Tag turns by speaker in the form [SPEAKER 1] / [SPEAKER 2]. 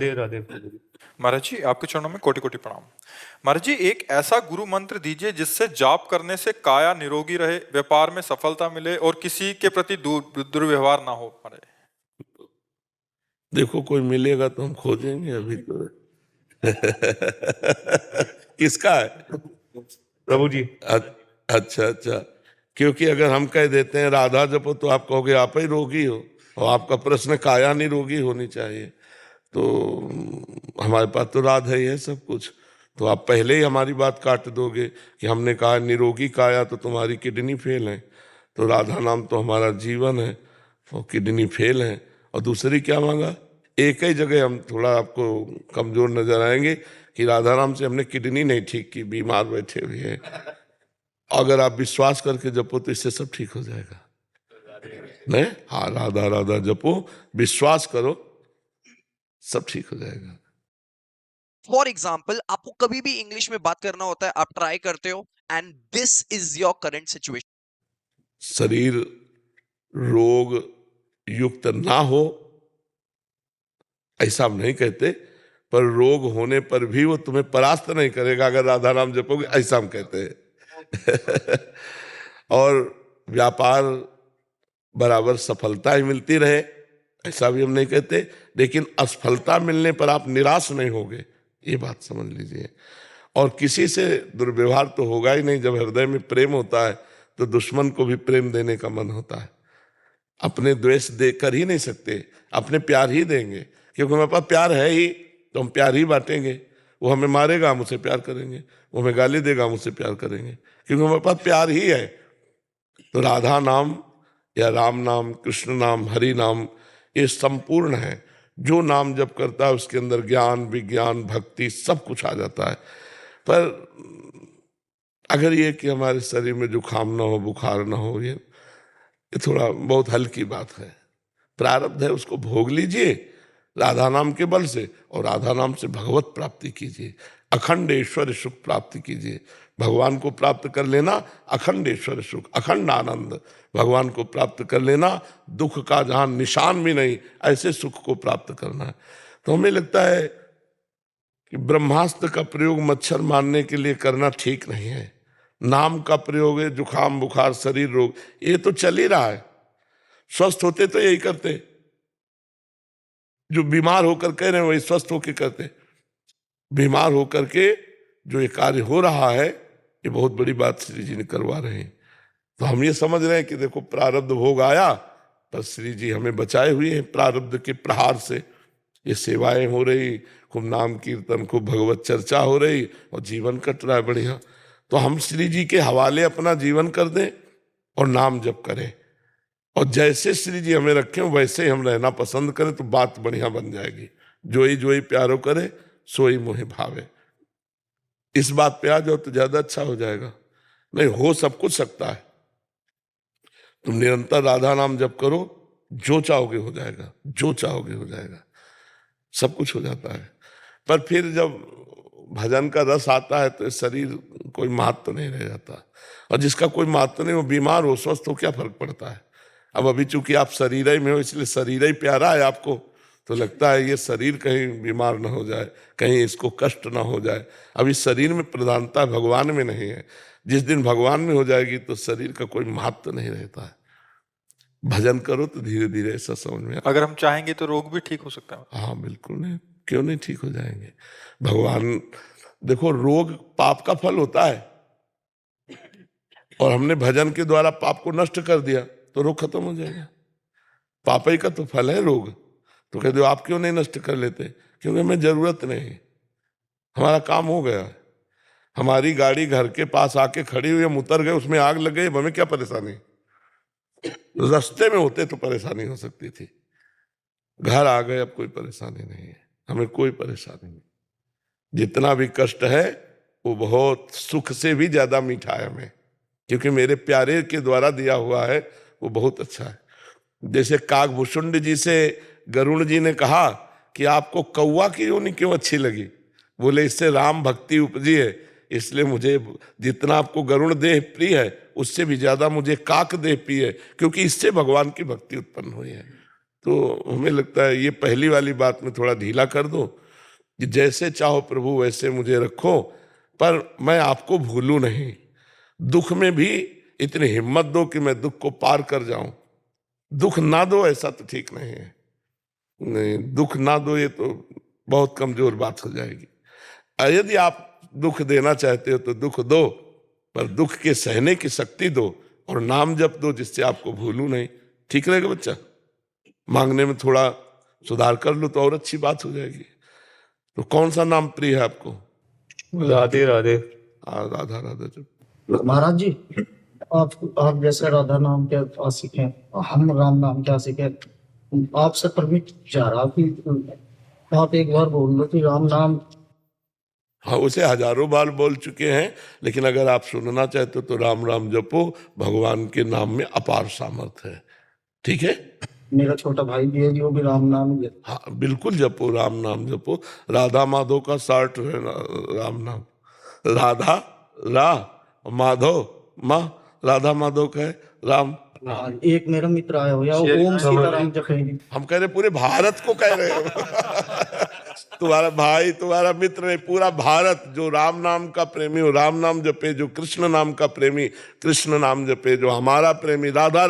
[SPEAKER 1] राधे राधे।
[SPEAKER 2] महाराज जी, आपके चरणों में कोटि कोटि प्रणाम। महाराज जी, एक ऐसा गुरु मंत्र दीजिए जिससे जाप करने से काया निरोगी रहे, व्यापार में सफलता मिले और किसी के प्रति दुर्व्यवहार ना हो। महाराज
[SPEAKER 3] देखो, कोई मिलेगा तो हम खोजेंगे अभी तो। किसका है?
[SPEAKER 1] प्रभु जी।
[SPEAKER 3] अच्छा अच्छा, क्योंकि अगर हम कह देते हैं राधा जपो तो आप कहोगे आप ही रोगी हो, और आपका प्रश्न काया निरोगी होनी चाहिए, तो हमारे पास तो राधा ही है सब कुछ। तो आप पहले ही हमारी बात काट दोगे कि हमने कहा निरोगी काया तो तुम्हारी किडनी फेल है। तो राधा नाम तो हमारा जीवन है और किडनी फेल है। और दूसरी क्या मांगा? एक ही जगह हम थोड़ा आपको कमजोर नजर आएंगे कि राधा नाम से हमने किडनी नहीं ठीक की, बीमार बैठे हुए हैं। अगर आप विश्वास करके जपो तो इससे सब ठीक हो जाएगा। नहीं, हाँ, राधा राधा जपो, विश्वास करो, सब ठीक हो जाएगा।
[SPEAKER 4] फॉर एग्जाम्पल, आपको कभी भी इंग्लिश में बात करना होता है, आप ट्राई करते हो, and this is your current situation.
[SPEAKER 3] शरीर रोग युक्त ना हो ऐसा हम नहीं कहते, पर रोग होने पर भी वो तुम्हें परास्त नहीं करेगा अगर राधा नाम जपोगे, ऐसा हम कहते हैं। और व्यापार बराबर सफलता ही मिलती रहे ऐसा भी हम नहीं कहते, लेकिन असफलता मिलने पर आप निराश नहीं होगे, ये बात समझ लीजिए। और किसी से दुर्व्यवहार तो होगा ही नहीं। जब हृदय में प्रेम होता है तो दुश्मन को भी प्रेम देने का मन होता है। अपने द्वेष दे कर ही नहीं सकते, अपने प्यार ही देंगे, क्योंकि हमारे पास प्यार है ही, तो हम प्यार ही बांटेंगे। वो हमें मारेगा, हम उसे प्यार करेंगे, वो हमें गाली देगा, हम उसे प्यार करेंगे, क्योंकि हमारे पास प्यार ही है। तो राधा नाम या राम नाम, कृष्ण नाम, हरि नाम, ये संपूर्ण है। जो नाम जप करता है उसके अंदर ज्ञान, विज्ञान, भक्ति सब कुछ आ जाता है। पर अगर ये कि हमारे शरीर में जुकाम ना हो, बुखार ना हो, ये थोड़ा बहुत हल्की बात है। प्रारब्ध है, उसको भोग लीजिए राधा नाम के बल से, और राधा नाम से भगवत प्राप्ति कीजिए, अखंड ऐश्वर्य सुख प्राप्ति कीजिए। भगवान को प्राप्त कर लेना, अखंड ऐश्वर्य सुख, अखंड आनंद, भगवान को प्राप्त कर लेना, दुख का जहां निशान भी नहीं, ऐसे सुख को प्राप्त करना है। तो हमें लगता है कि ब्रह्मास्त्र का प्रयोग मच्छर मारने के लिए करना ठीक नहीं है। नाम का प्रयोग है जुकाम, बुखार, शरीर रोग, ये तो चल ही रहा है। स्वस्थ होते तो यही करते, जो बीमार होकर कह रहे हैं वही स्वस्थ होकर करते। बीमार होकर के जो ये कार्य हो रहा है, ये बहुत बड़ी बात श्री जी ने करवा रहे हैं। तो हम ये समझ रहे हैं कि देखो प्रारब्ध भोग आया, पर श्री जी हमें बचाए हुए हैं प्रारब्ध के प्रहार से। ये सेवाएं हो रही, खूब नाम कीर्तन, खूब भगवत चर्चा हो रही, और जीवन कट रहा है बढ़िया। तो हम श्री जी के हवाले अपना जीवन कर दें और नाम जप करें, और जैसे श्री जी हमें रखें वैसे ही हम रहना पसंद करें, तो बात बढ़िया बन जाएगी। जो ही प्यारो करे सोई मोहि भावे, इस बात पे आ जाओ तो ज्यादा अच्छा हो जाएगा। नहीं, हो सब कुछ सकता है। तुम निरंतर राधा नाम जप करो, जो चाहोगे हो जाएगा, जो चाहोगे हो जाएगा, सब कुछ हो जाता है। पर फिर जब भजन का रस आता है तो शरीर कोई महत्व नहीं रह जाता, और जिसका कोई महत्व नहीं, वो बीमार हो स्वस्थ हो, क्या फर्क पड़ता है। अब अभी चूंकि आप शरीर ही में हो, इसलिए शरीर ही प्यारा है आपको, तो लगता है ये शरीर कहीं बीमार ना हो जाए, कहीं इसको कष्ट ना हो जाए। अब इस शरीर में प्रधानता भगवान में नहीं है। जिस दिन भगवान में हो जाएगी तो शरीर का कोई महत्व नहीं रहता है। भजन करो तो धीरे धीरे ऐसा समझ में।
[SPEAKER 2] अगर हम चाहेंगे तो रोग भी ठीक हो सकता है।
[SPEAKER 3] हाँ बिल्कुल, नहीं क्यों नहीं ठीक हो जाएंगे। भगवान देखो, रोग पाप का फल होता है, और हमने भजन के द्वारा पाप को नष्ट कर दिया तो रोग खत्म हो जाएगा। पाप ही का तो फल है रोग। तो कहते हो आप क्यों नहीं नष्ट कर लेते? क्योंकि हमें जरूरत नहीं, हमारा काम हो गया। हमारी गाड़ी घर के पास आके खड़ी हुई, हम उतर गए, उसमें आग लग गई, हमें क्या परेशानी? रास्ते में होते तो परेशानी हो सकती थी, घर आ गए अब कोई परेशानी नहीं है, हमें कोई परेशानी नहीं। जितना भी कष्ट है वो बहुत सुख से भी ज्यादा मीठा है हमें, क्योंकि मेरे प्यारे के द्वारा दिया हुआ है, वो बहुत अच्छा है। जैसे काकभूषुंड जी से गरुण जी ने कहा कि आपको कौवा की योनि क्यों अच्छी लगी? बोले इससे राम भक्ति उपजी है, इसलिए मुझे जितना आपको गरुण देह प्रिय है उससे भी ज्यादा मुझे काक देह प्रिय है, क्योंकि इससे भगवान की भक्ति उत्पन्न हुई है। तो हमें लगता है ये पहली वाली बात में थोड़ा ढीला कर दो कि जैसे चाहो प्रभु वैसे मुझे रखो, पर मैं आपको भूलूं नहीं। दुख में भी इतनी हिम्मत दो कि मैं दुख को पार कर जाऊं। दुख ना दो ऐसा तो ठीक नहीं है। नहीं, दुख ना दो ये तो बहुत कमजोर बात हो जाएगी। यदि आप दुख देना चाहते हो तो दुख दो, पर दुख के सहने की शक्ति दो और नाम जप दो जिससे आपको भूलूं नहीं। ठीक रहेगा बच्चा? मांगने में थोड़ा सुधार कर लो तो और अच्छी बात हो जाएगी। तो कौन सा नाम प्रिय है आपको?
[SPEAKER 1] राधे राधे।
[SPEAKER 3] राधा राधा जप।
[SPEAKER 5] महाराज जी, आप जैसे राधा नाम के आशिक हैं, हम राम नाम के आशिक हैं। आपसे परमिट चाह रहा कि आप एक बार बोल दो कि राम नाम।
[SPEAKER 3] हाँ, उसे हजारों बार बोल चुके हैं, लेकिन अगर आप सुनना चाहते हो तो राम राम जपो। भगवान के नाम में अपार सामर्थ्य है। ठीक है?
[SPEAKER 5] मेरा छोटा भाई भी है जो भी राम नाम है।
[SPEAKER 3] हाँ, बिल्कुल जपो, राम नाम जपो। राधा माधव का शार्ट है राम नाम। राधा रा, माधव माँ, राधा माधव का है राम।
[SPEAKER 5] एक मेरा मित्र आया हुआ ओम सीताराम जपेंगे।
[SPEAKER 3] हम कह रहे पूरे भारत को कह रहे हैं। तुम्हारा भाई, तुम्हारा मित्र नहीं, पूरा भारत जो राम नाम का प्रेमी हो राम नाम जपे, जो कृष्ण नाम का प्रेमी कृष्ण नाम जपे, जो हमारा प्रेमी राधा